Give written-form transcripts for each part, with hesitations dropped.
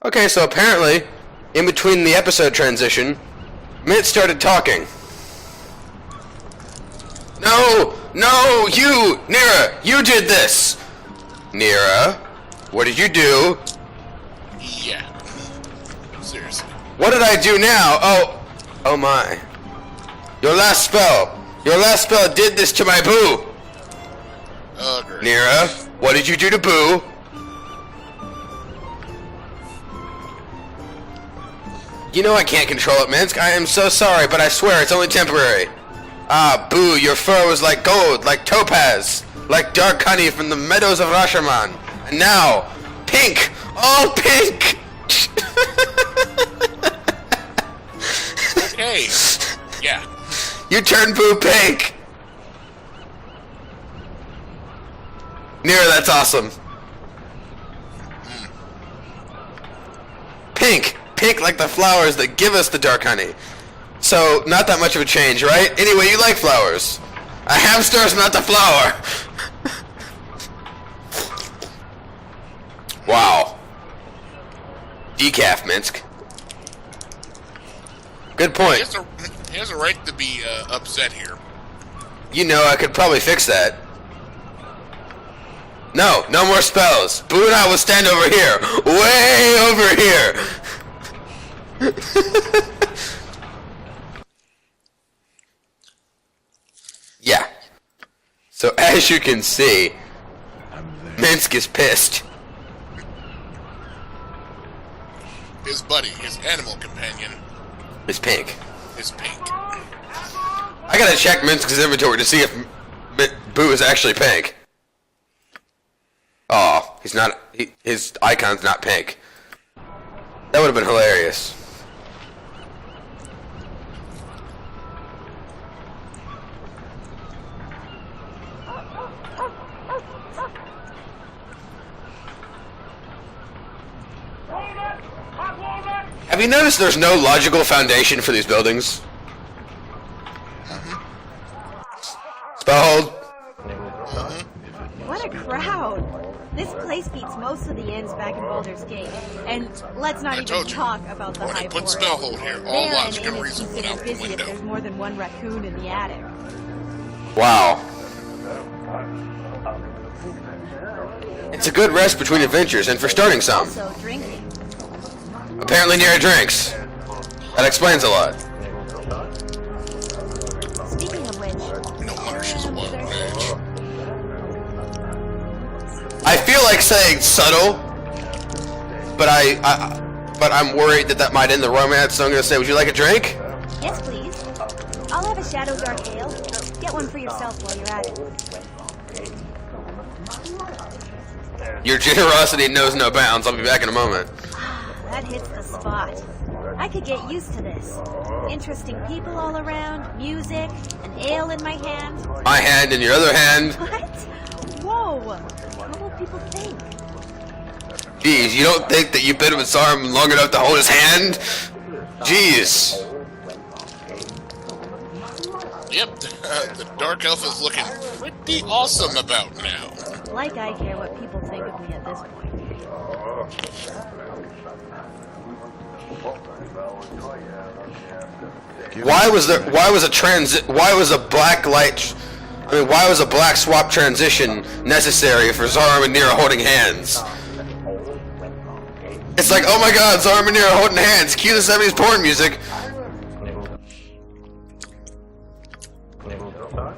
Okay, so apparently, in between the episode transition, Mint started talking. No! No! You! Nira! You did this! Nira, what did you do? Yeah. Seriously. What did I do now? Oh. Oh my. Your last spell. Your last spell did this to my Boo. Oh, great. Nira, what did you do to Boo? You know I can't control it, Minsk. I am so sorry, but I swear it's only temporary. Ah, Boo, your fur was like gold, like topaz, like dark honey from the meadows of Rashomon. And now, pink! All pink! Okay. Yeah. You turned Boo pink! Nira, that's awesome. Pink! Pink like the flowers that give us the dark honey. So, not that much of a change, right? Anyway, you like flowers. A hamster is not a flower! Wow. Decaf, Minsk. Good point. He has a right to be upset here. You know, I could probably fix that. No, no more spells. Boo and I will stand over here. Way over here. Yeah. So as you can see, Minsk is pissed. His buddy, his animal companion, It's pink. is pink. I gotta check Minsk's inventory to see if Boo is actually pink. Oh, he's not. His icon's not pink. That would have been hilarious. Have you noticed there's no logical foundation for these buildings? Spell hold. What a crowd! This place beats most of the inns back in Baldur's Gate. And let's not I even told you. talk about the When I high put forest. spell hold here, all There, logic an and inn is reason went considered out the busy if window. there's more than one raccoon in the attic. Wow. It's a good rest between adventures and for starting some. Also, drinking. Apparently Nira drinks. That explains a lot. Speaking of which, No wonder she's a wild match. I feel like saying subtle, but but I'm worried that might end the romance, so I'm gonna say, would you like a drink? yes please. I'll have a Shadow Dark Ale. Get one for yourself while you're at it. Your generosity knows no bounds. I'll be back in a moment. That hits the spot. I could get used to this. Interesting people all around, music, an ale in my hand. My hand in your other hand. What? Whoa! What will people think? Jeez, you don't think that you've been with Sarum long enough to hold his hand? Jeez. Yep, the Dark Elf is looking pretty awesome about now. Like I care what people think of me at this point. Why was a black swap transition necessary for Zarum and Nira holding hands? It's like, oh my god, Zarum and Nira holding hands. Cue the 70s porn music.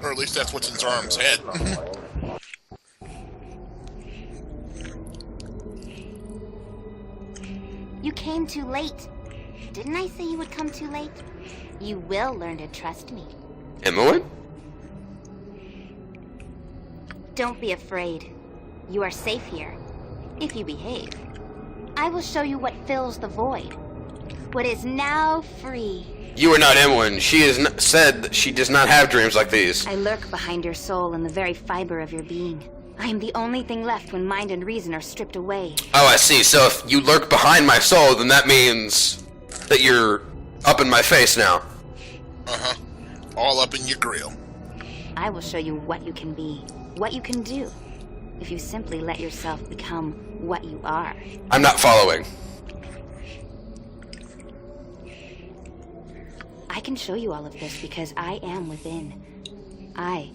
Or at least that's what's in Zarum's head. You came too late. Didn't I say you would come too late? You will learn to trust me. Emmeline? Don't be afraid. You are safe here, if you behave. I will show you what fills the void. What is now free. You are not Emmeline. She has said that she does not have dreams like these. I lurk behind your soul in the very fiber of your being. I am the only thing left when mind and reason are stripped away. Oh, I see. So if you lurk behind my soul, then that means that you're up in my face now. Uh-huh. All up in your grill. I will show you what you can be, what you can do, if you simply let yourself become what you are. I'm not following. I can show you all of this because I am within. I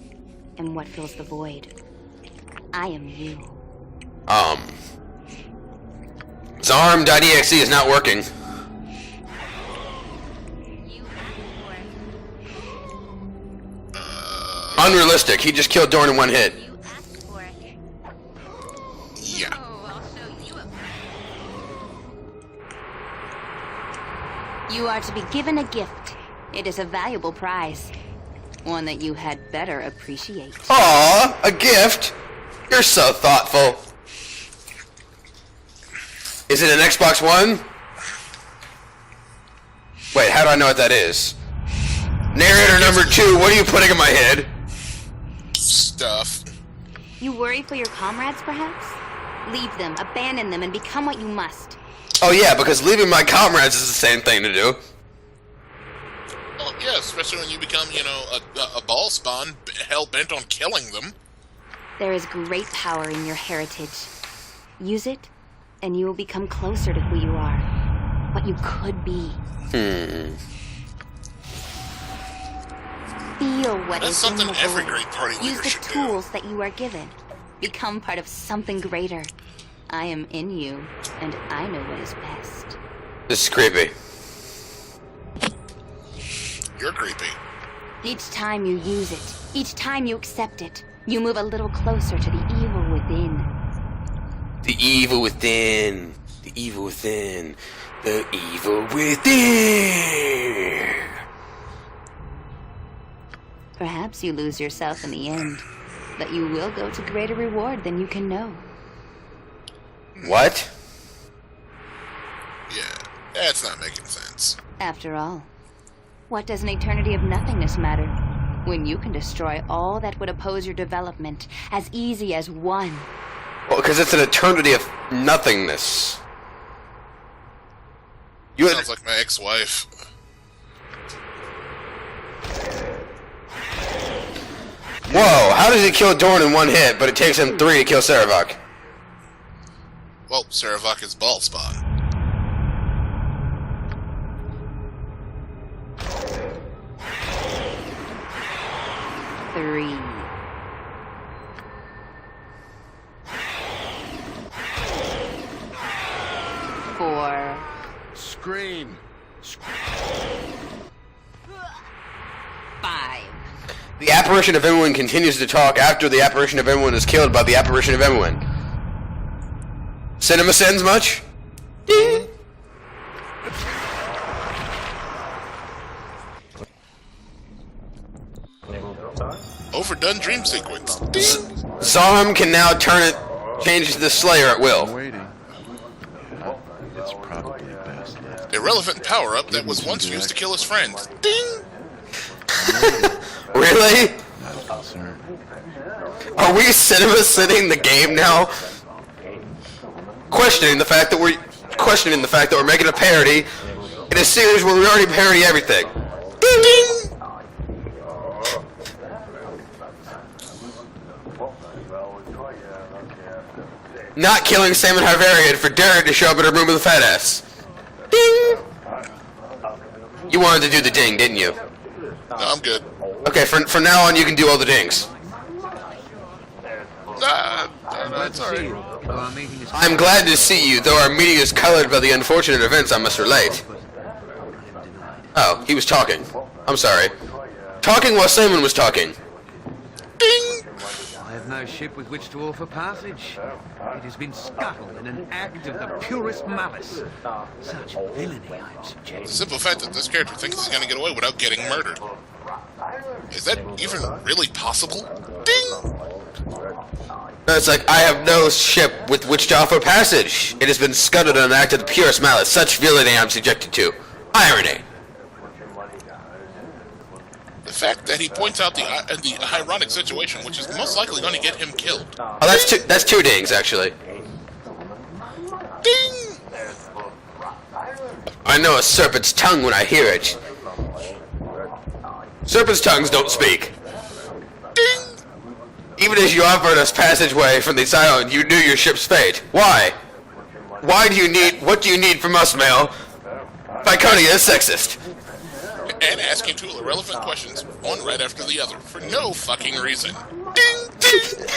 am what fills the void. I am you. Zarm.exe is not working. Unrealistic. He just killed Dorn in one hit. You asked for it. Yeah. I'll show you You are to be given a gift. It is a valuable prize. One that you had better appreciate. Aw, a gift? You're so thoughtful. Is it an Xbox One? Wait, how do I know what that is? Narrator number 2, what are you putting in my head? Stuff. You worry for your comrades, perhaps? Leave them, abandon them, and become what you must. Oh yeah, because leaving my comrades is the same thing to do. Oh, yeah, especially when you become, you know, a ball spawn, hell-bent on killing them. There is great power in your heritage. Use it, and you will become closer to who you are. What you could be. Feel what That's is something in the every void. great party leader Use the should do. tools that you are given. Become part of something greater. I am in you, and I know what is best. This is creepy. You're creepy. Each time you use it, each time you accept it, you move a little closer to the evil within. The evil within. The evil within. The evil within. Perhaps you lose yourself in the end, but you will go to greater reward than you can know. What? Yeah, that's not making sense. After all, what does an eternity of nothingness matter when you can destroy all that would oppose your development as easy as one? Well, because it's an eternity of nothingness. You Sounds like my ex-wife. Whoa, how does he kill Dorn in one hit, but it takes him 3 to kill Sarevok? Well, Sarevok is ball spawn. Three. Four. Scream. Five. The apparition of Emwyn continues to talk after the apparition of Emwyn is killed by the apparition of Emwyn. Cinema sins much? Ding! Overdone dream sequence. Zarm can now change the Slayer at will. Waiting. It's probably best left. Irrelevant power-up that was once used to kill his friend. Ding! Really? Not concerned. Are we cinema sitting the game now? Questioning the fact that we're making a parody in a series where we already parody everything. Ding ding! Not killing Salmon Harvarian for daring to show up in her room with a fat ass. Ding! You wanted to do the ding, didn't you? No, I'm good. Okay, from now on you can do all the dings. No, it's alright. I'm glad to see you, though our meeting is colored by the unfortunate events I must relate. Oh, he was talking. I'm sorry. Talking while Simon was talking. Ding! I have no ship with which to offer passage. It has been scuttled in an act of the purest malice. Such villainy, I am The subject. simple fact that this character thinks he's gonna get away without getting murdered. Is that even really possible? Ding! No, it's like, I have no ship with which to offer passage. It has been scuttled in an act of the purest malice. Such villainy I am subjected to. Irony. The fact that he points out the ironic situation, which is most likely going to get him killed. Oh, that's two dings, actually. Ding! I know a serpent's tongue when I hear it. Serpent's tongues don't speak. Ding! Even as you offered us passageway from this island, you knew your ship's fate. Why? What do you need from us, Mel? Viconia is sexist. and asking two irrelevant questions, one right after the other, for no fucking reason. Ding! Ding!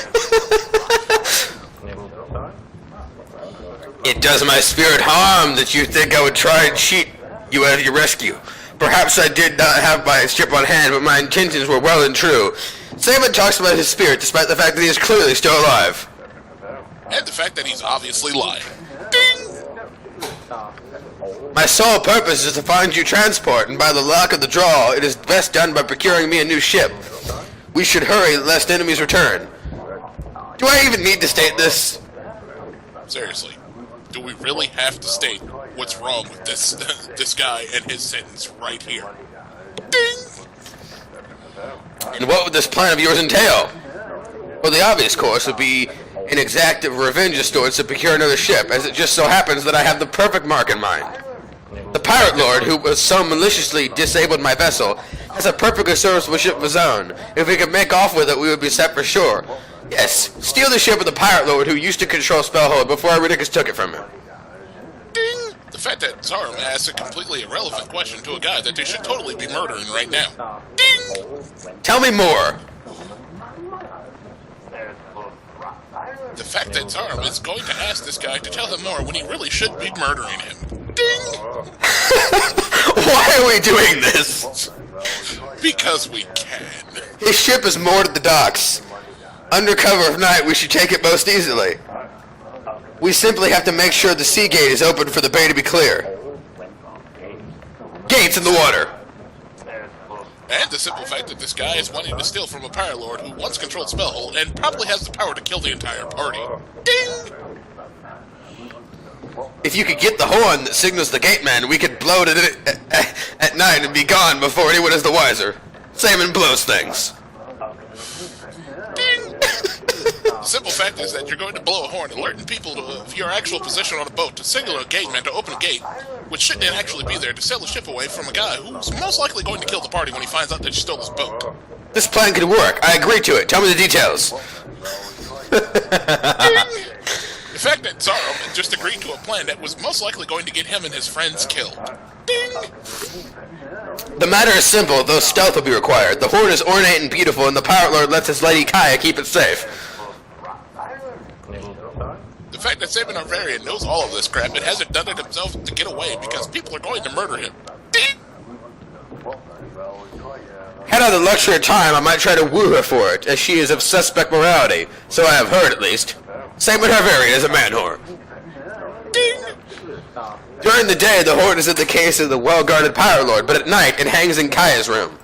It does my spirit harm that you think I would try and cheat you out of your rescue. Perhaps I did not have my ship on hand, but my intentions were well and true. Saban talks about his spirit despite the fact that he is clearly still alive. And the fact that he's obviously lying. Ding! My sole purpose is to find you transport, and by the luck of the draw, it is best done by procuring me a new ship. We should hurry lest enemies return. Do I even need to state this? Seriously, do we really have to state what's wrong with this this guy and his sentence right here? Ding! And what would this plan of yours entail? Well, the obvious course would be an exact revenge of sorts to procure another ship, as it just so happens that I have the perfect mark in mind. The pirate lord, who was so maliciously disabled my vessel, has a perfectly serviceable ship of his own. If we could make off with it, we would be set for sure. Yes, steal the ship of the pirate lord who used to control Spellhold before Iridicus took it from him. Ding! The fact that Zarum asks a completely irrelevant question to a guy that they should totally be murdering right now. Ding! Tell me more. The fact that Zarum is going to ask this guy to tell him more when he really should be murdering him. Ding! Why are we doing this? Because we can. His ship is moored at the docks. Under cover of night, we should take it most easily. We simply have to make sure the sea gate is open for the bay to be clear. Gates in the water. And the simple fact that this guy is wanting to steal from a pirate lord who once controlled Spellhold and probably has the power to kill the entire party. Ding! If you could get the horn that signals the gate man, we could blow it at night and be gone before anyone is the wiser. Salmon blows things. Ding! The simple fact is that you're going to blow a horn alerting people of your actual position on a boat to signal a gateman to open a gate, which shouldn't actually be there to sail the ship away from a guy who's most likely going to kill the party when he finds out that you stole his boat. This plan could work. I agree to it. Tell me the details. Ding! The fact that Zarum just agreed to a plan that was most likely going to get him and his friends killed. Ding! The matter is simple, though stealth will be required. The horn is ornate and beautiful, and the pirate lord lets his lady Kaya keep it safe. The fact that Sabin Arvarian knows all of this crap and hasn't done it himself to get away because people are going to murder him. Ding! Had I the luxury of time, I might try to woo her for it, as she is of suspect morality. So I have heard, at least. Sabin Arvarian is a man whore. Ding! During the day, the horn is in the case of the well-guarded pirate lord, but at night, it hangs in Kaya's room.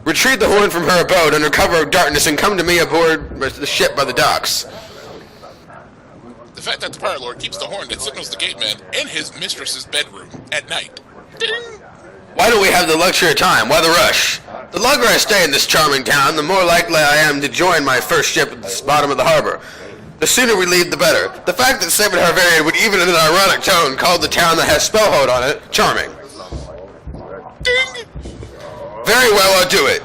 Retrieve the horn from her abode under cover of darkness and come to me aboard the ship by the docks. The fact that the pirate lord keeps the horn that signals the gateman in his mistress's bedroom at night. Ding! Why do we have the luxury of time? Why the rush? The longer I stay in this charming town, the more likely I am to join my first ship at the bottom of the harbor. The sooner we leave, the better. The fact that Sabin Harvarian would even in an ironic tone call the town that has Spellhold on it charming. Ding! Very well, I'll do it.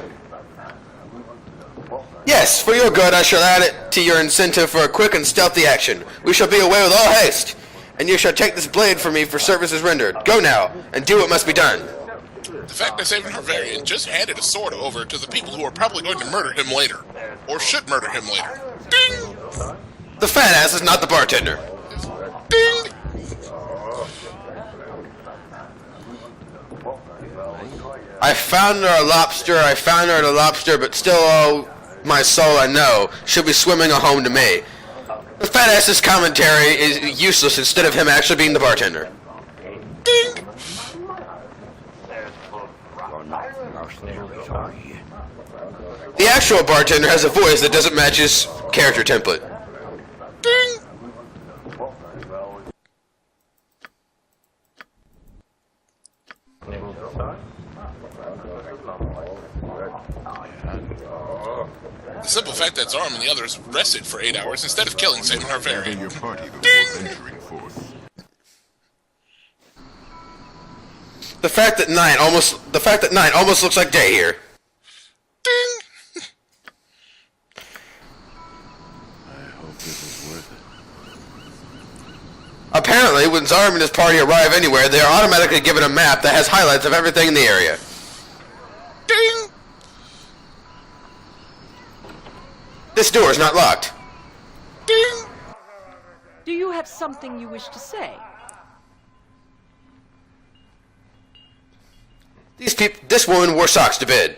Yes, for your good, I shall add it to your incentive for a quick and stealthy action. We shall be away with all haste, and you shall take this blade from me for services rendered. Go now, and do what must be done. The fact that Sabin Harvarian just handed a sword over to the people who are probably going to murder him later. Or should murder him later. Ding! The fat ass is not the bartender. Ding! I found her a lobster, but still all my soul I know should be swimming a home to me. The fat ass's commentary is useless instead of him actually being the bartender. Ding! The actual bartender has a voice that doesn't match his character template. Ding! The simple fact that Zarum and the others rested for 8 hours instead of killing Sabin Harvarian. Your party before Ding! venturing forth. The fact that night almost looks like day here. Ding! I hope this is worth it. Apparently, when Zarm and his party arrive anywhere, they are automatically given a map that has highlights of everything in the area. Ding! This door is not locked. Ding! Do you have something you wish to say? This woman wore socks to bed.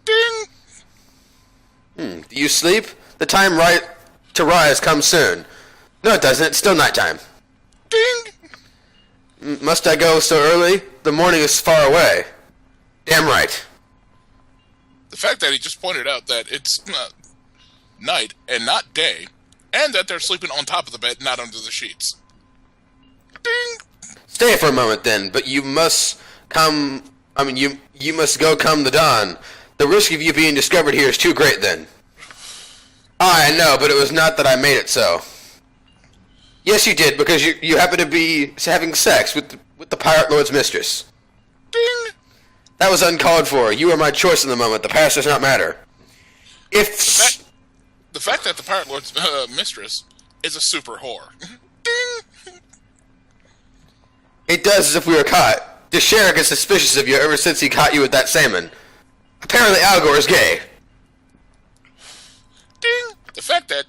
Ding! Do you sleep? The time to rise comes soon. No, it doesn't. It's still nighttime. Ding! Must I go so early? The morning is far away. Damn right. The fact that he just pointed out that it's night and not day, and that they're sleeping on top of the bed, not under the sheets. Ding! Stay for a moment then, but you must come... you must go come the dawn. The risk of you being discovered here is too great then. I know, but it was not that I made it so. Yes, you did, because you happen to be having sex with the Pirate Lord's mistress. Ding! That was uncalled for. You are my choice in the moment. The past does not matter. The fact that the Pirate Lord's mistress is a super whore. Ding! It does as if we were caught. The sheriff is suspicious of you ever since he caught you with that salmon. Apparently Algor is gay. Ding! The fact that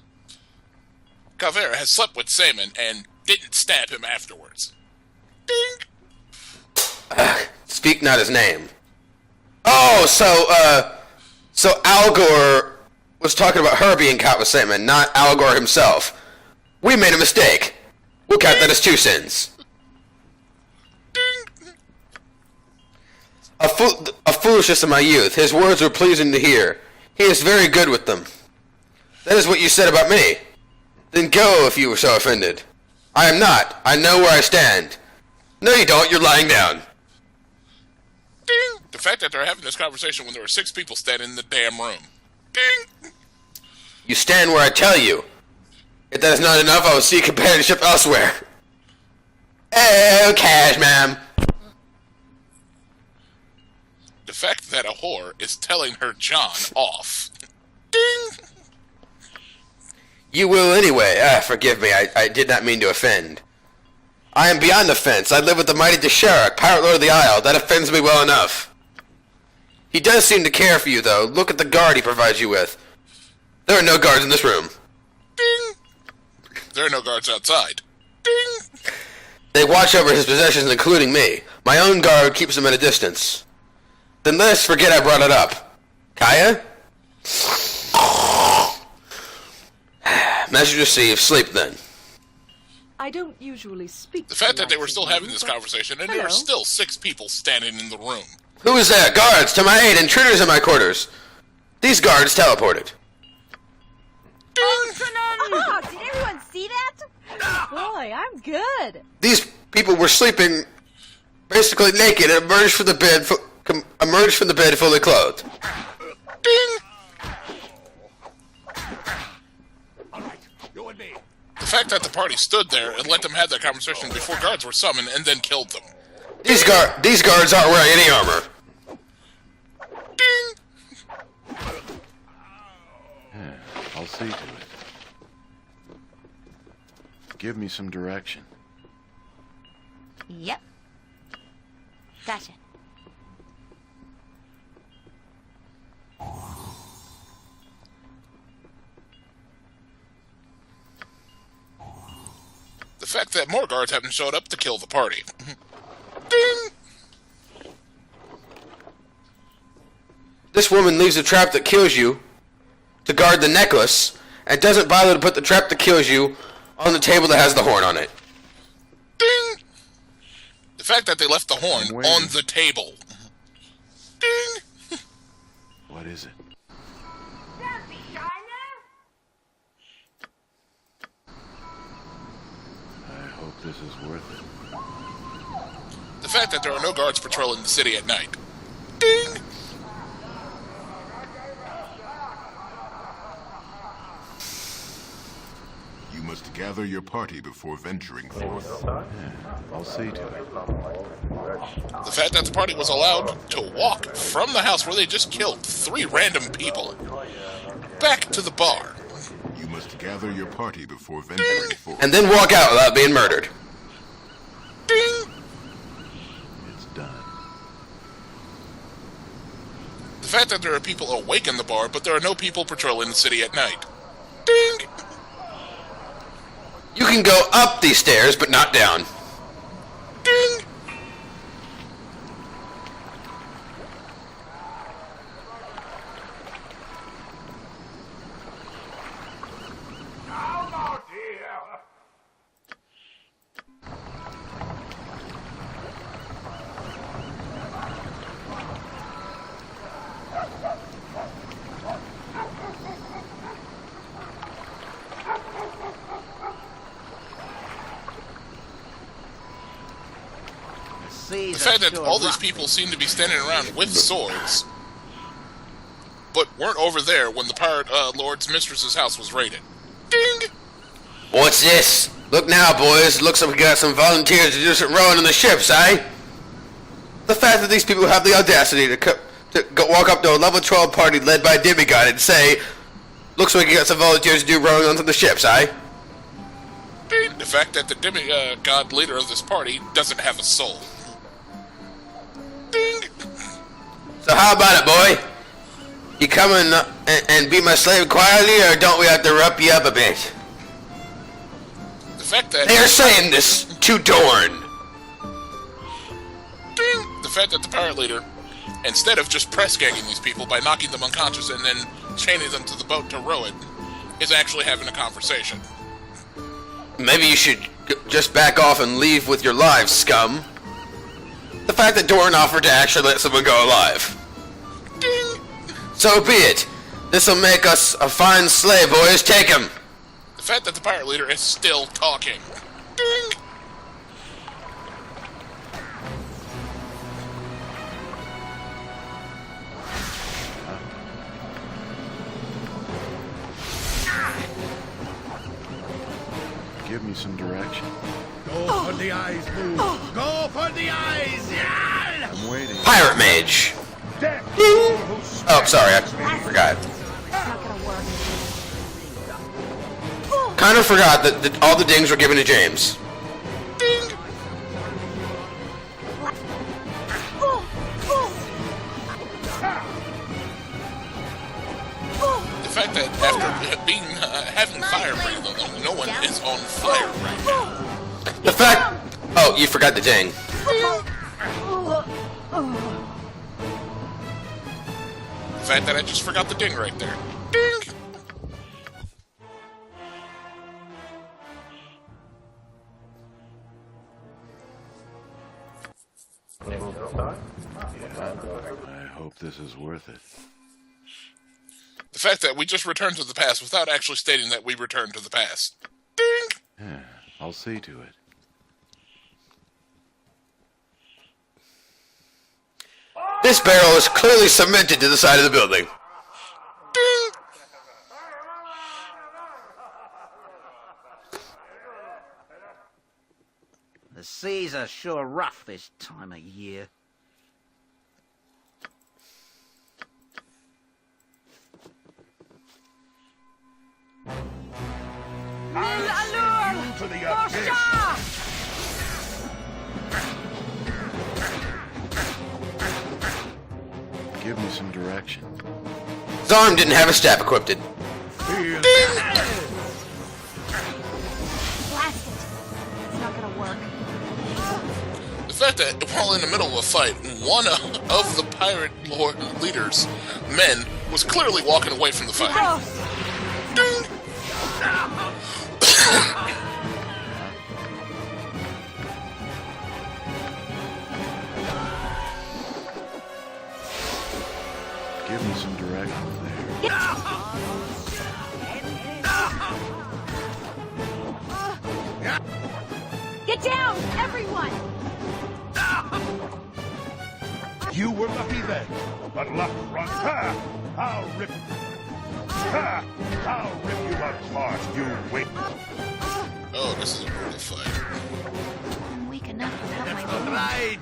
Calvera has slept with Salmon and didn't stab him afterwards. Ding! Speak not his name. Oh, so Algor was talking about her being caught with salmon, not Algor himself. We made a mistake. We'll count that as 2 sins. A foolishness of my youth. His words were pleasing to hear. He is very good with them. That is what you said about me. Then go if you were so offended. I am not. I know where I stand. No, you don't. You're lying down. Ding! The fact that they're having this conversation when there were 6 people standing in the damn room. Ding! You stand where I tell you. If that is not enough, I will seek companionship elsewhere. Oh, cash, ma'am. The fact that a whore is telling her John off. Ding! You will anyway. Forgive me. I did not mean to offend. I am beyond offense. I live with the mighty Desharak, Pirate Lord of the Isle. That offends me well enough. He does seem to care for you, though. Look at the guard he provides you with. There are no guards in this room. Ding! There are no guards outside. Ding! They watch over his possessions, including me. My own guard keeps him at a distance. Then let us forget I brought it up. Kaya? Message received. Sleep then. I don't usually speak. The fact that they were still having this conversation and there were still 6 people standing in the room. Who is there? Guards, to my aid! Intruders in my quarters! These guards teleported. Oh, did everyone see that? Boy, I'm good. These people were sleeping basically naked and emerged from the bed fully clothed. Ding! The fact that the party stood there and let them have that conversation before guards were summoned and then killed them. These guards aren't wearing any armor. Ding! Yeah, I'll see to it. Give me some direction. Yep. Gotcha. The fact that more guards haven't showed up to kill the party. Ding! This woman leaves a trap that kills you to guard the necklace and doesn't bother to put the trap that kills you on the table that has the horn on it. Ding! The fact that they left the horn on the table. Ding! What is it? I hope this is worth it. The fact that there are no guards patrolling the city at night. Ding! You must gather your party before venturing forth. Yeah, I'll see to it. The fact that the party was allowed to walk from the house where they just killed 3 random people back to the bar. You must gather your party before venturing forth. And then walk out without being murdered. fact that there are people awake in the bar, but there are no people patrolling the city at night. Ding! You can go up these stairs, but not down. Ding! The fact that all these people seem to be standing around with swords, but weren't over there when the pirate lord's mistress's house was raided. Ding! What's this? Look now, boys. Looks like we got some volunteers to do some rowing on the ships, eh? The fact that these people have the audacity to walk up to a level 12 party led by a demigod and say, looks like you got some volunteers to do rowing onto the ships, eh? Ding! The fact that the demigod leader of this party doesn't have a soul. Ding! So how about it, boy? You coming and be my slave quietly, or don't we have to rough you up a bit? The fact that They are saying this to Dorn. Ding! The fact that the pirate leader, instead of just press ganging these people by knocking them unconscious and then chaining them to the boat to row it, is actually having a conversation. Maybe you should just back off and leave with your lives, scum. The fact that Dorn offered to actually let someone go alive. Ding! So be it. This'll make us a fine sleigh, boys. Take him. The fact that the pirate leader is still talking. Ding! Give me some direction. Go for the eyes, Boo! Go for the eyes! Yeah! I'm waiting. Pirate Mage. Oh, sorry, I forgot. It's not gonna work. Kind of forgot that all the dings were given to James. Ding! The fact that after being having fire breathed on them, no one is on fire right now. The fact... Oh, you forgot the ding. The fact that I just forgot the ding right there. Ding! I hope this is worth it. The fact that we just returned to the past without actually stating that we returned to the past. Ding! Yeah, I'll see to it. This barrel is clearly cemented to the side of the building. Ding! The seas are sure rough this time of year. To the abyss! Give me some direction. His arm didn't have a staff equipped. Blast it. It's not gonna work. The fact that while in the middle of a fight, one of the pirate lord leader's men was clearly walking away from the fight. Ding! Give me some direction there. Get down, everyone! You were lucky then, but luck runs. Ha! I'll rip. Ha! I'll rip you apart, you wait. Oh, this is a brutal fight. I'm weak enough without my wound. Right.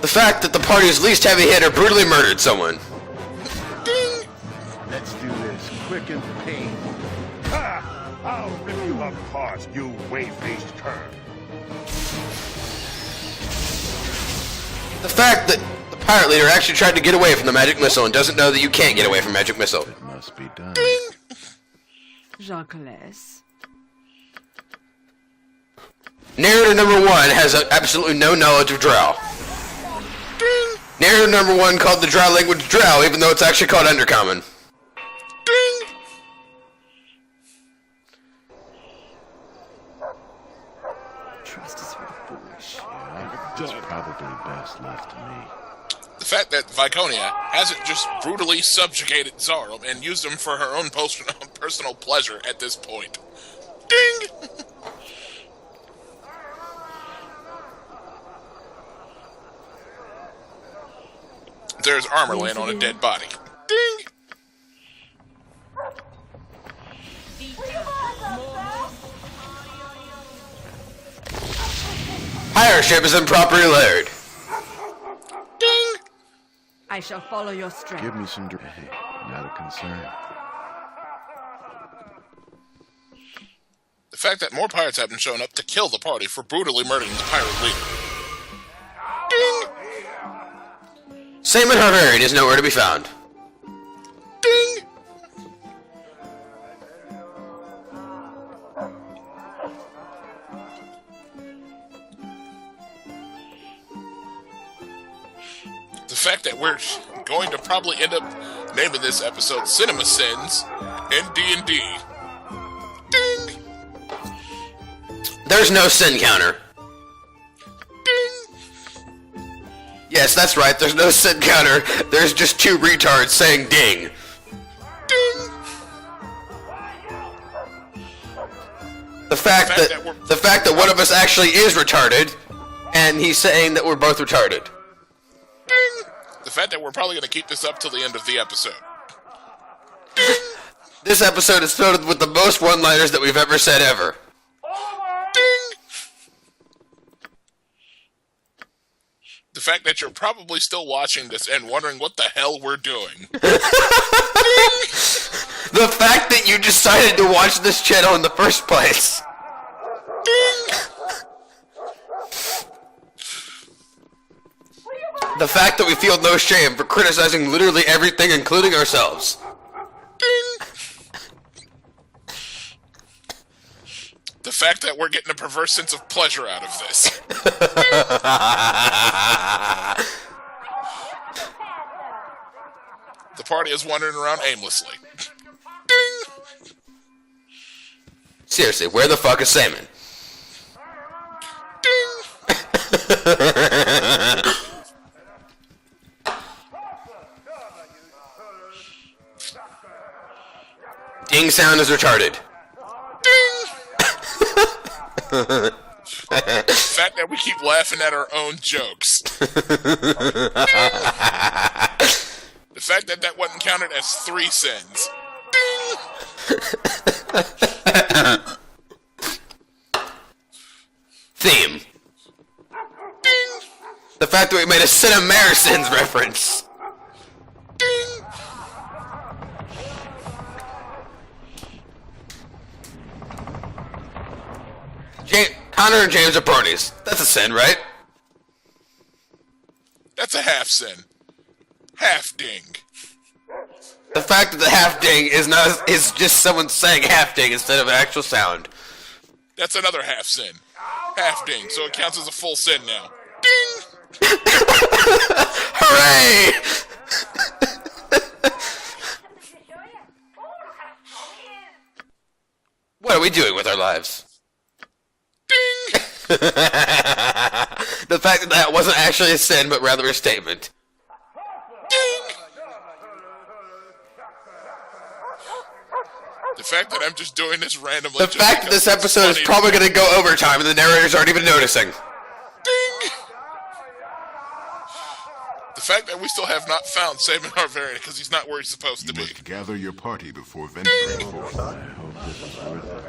The fact that the party's least heavy hitter brutally murdered someone. Ding! Let's do this quick and pain. Ha! I'll rip you apart, you whey-faced cur. The fact that the Pirate leader actually tried to get away from the magic missile and doesn't know that you can't get away from magic missile. It must be done. Jacques. Narrator number 1 has absolutely no knowledge of Drow. Narrator number 1 called the Drow language Drow, even though it's actually called Undercommon. Trust is for the foolish. Yeah, it's probably best left to me. The fact that Viconia hasn't just brutally subjugated Zaro and used him for her own personal pleasure at this point. Ding! There's armor laying on a dead body. Ding! Pirate ship is improperly layered. Ding! I shall follow your strength. Give me some Hey, not a concern. The fact that more pirates have been shown up to kill the party for brutally murdering the pirate leader. Ding! Saman Harvarian is nowhere to be found. Ding! The fact that we're going to probably end up naming this episode Cinema Sins in D&D. Ding! There's no sin counter. Ding! Yes, that's right, there's no sin counter. There's just 2 retards saying ding. Ding! The fact that one of us actually is retarded, and he's saying that we're both retarded. Ding! The fact that we're probably going to keep this up till the end of the episode. This episode is filled with the most one-liners that we've ever said ever. Ding! The fact that you're probably still watching this and wondering what the hell we're doing. The fact that you decided to watch this channel in the first place. Ding! The fact that we feel no shame for criticizing literally everything, including ourselves. Ding! The fact that we're getting a perverse sense of pleasure out of this. The party is wandering around aimlessly. Ding! Seriously, where the fuck is Saman? Ding! Ding sound is retarded. Ding! The fact that we keep laughing at our own jokes. The fact that that wasn't counted as 3 sins. Ding! Theme. Ding! The fact that we made a Cinemaricins reference. Ding! Connor and James are ponies. That's a sin, right? That's a half sin. Half ding. The fact that the half ding is just someone saying half ding instead of an actual sound. That's another half sin. Half ding, so it counts as a full sin now. Ding! Hooray! What are we doing with our lives? Ding! The fact that that wasn't actually a sin, but rather a statement. Ding! The fact that I'm just doing this randomly. The fact that this episode is probably going to go overtime and the narrators aren't even noticing. Ding! The fact that we still have not found Saban Harvarian because he's not where he's supposed to be. Must gather your party before venturing forth. I hope this is worth it.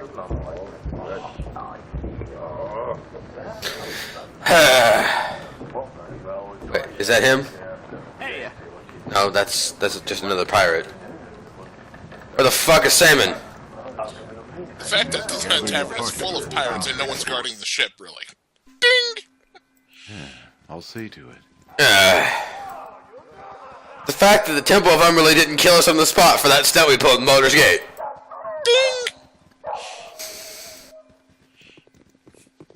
Wait, is that him? No, that's just another pirate. Where the fuck is Saman? The fact that the tavern is full of pirates and no one's guarding the ship, really. Ding! I'll see to it. The fact that the Temple of Umberly didn't kill us on the spot for that stunt we pulled in Baldur's Gate. Ding!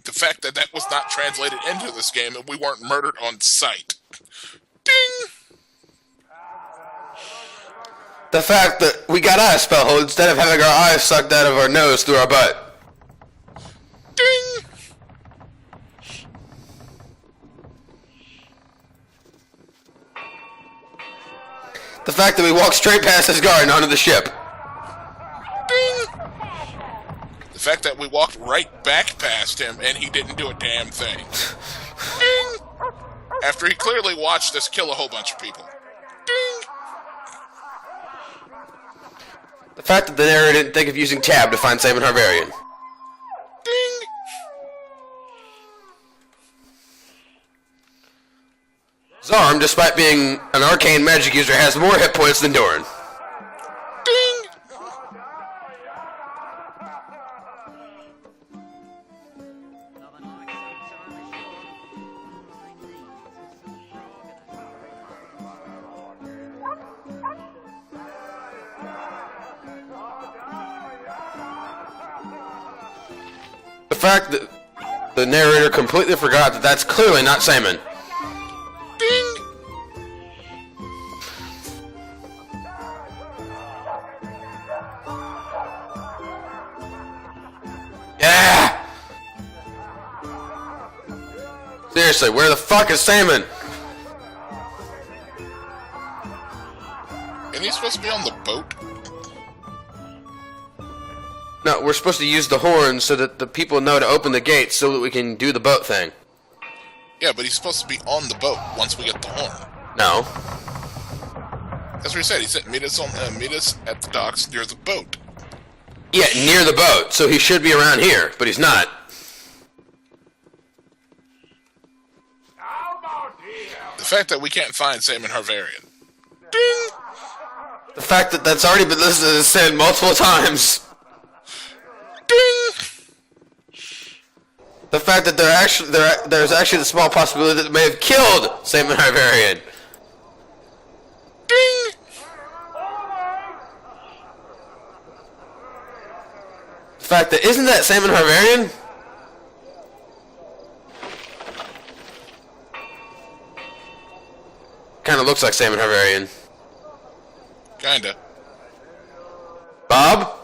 The fact that that was not translated into this game and we weren't murdered on sight. Ding! The fact that we got out of Spellhold instead of having our eyes sucked out of our nose through our butt. Ding! The fact that we walked straight past his guard and onto the ship. Ding! The fact that we walked right back past him and he didn't do a damn thing. Ding! After he clearly watched us kill a whole bunch of people. Ding! The fact that the narrator didn't think of using tab to find Simon Harvarian. Ding! Zarm, despite being an arcane magic user, has more hit points than Doran. Ding! The fact that the narrator completely forgot that that's clearly not Simon. Ding! Yeah! Seriously, where the fuck is Simon? Isn't he supposed to be on the boat? No, we're supposed to use the horn so that the people know to open the gates so that we can do the boat thing. Yeah, but he's supposed to be on the boat once we get the horn. No. That's what he said. He said, meet us at the docks near the boat. Yeah, near the boat, so he should be around here, but he's not. The fact that we can't find Simon Harvarian. Ding! The fact that that's already been listed as sin multiple times. Ding! The fact that there's actually the small possibility that they may have killed Simon Harvarian. Ding! The fact that isn't that Simon Harvarian? Kind of looks like Simon Harvarian. Kinda. Bob?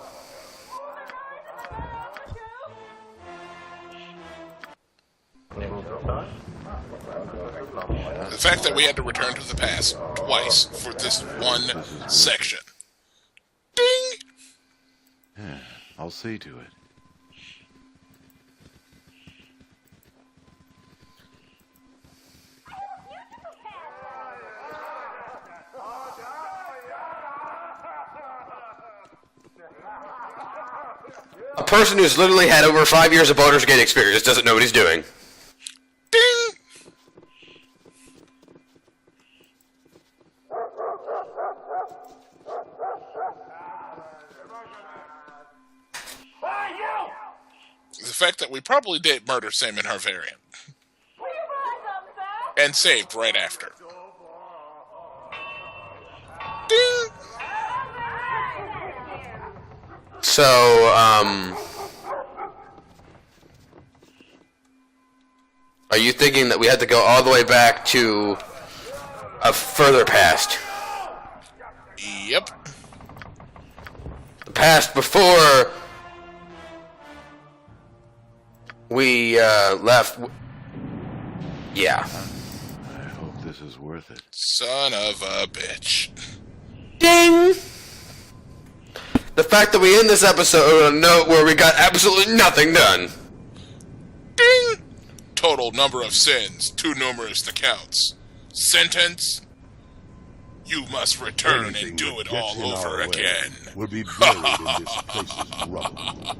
The fact that we had to return to the past twice for this one section. Ding! Yeah, I'll see to it. A person who's literally had over 5 years of Baldur's Gate experience doesn't know what he's doing. Ding! The fact that we probably did murder Simon Harvarian. And saved right after. Ding! So, are you thinking that we had to go all the way back to a further past? Yep. The past before we left. Yeah. I hope this is worth it. Son of a bitch. Ding! The fact that we end this episode on a note where we got absolutely nothing done. Ding! Total number of sins, too numerous to count. Sentence: you must return Anything and do that it gets all in our over way again. will be buried in this place's rubble.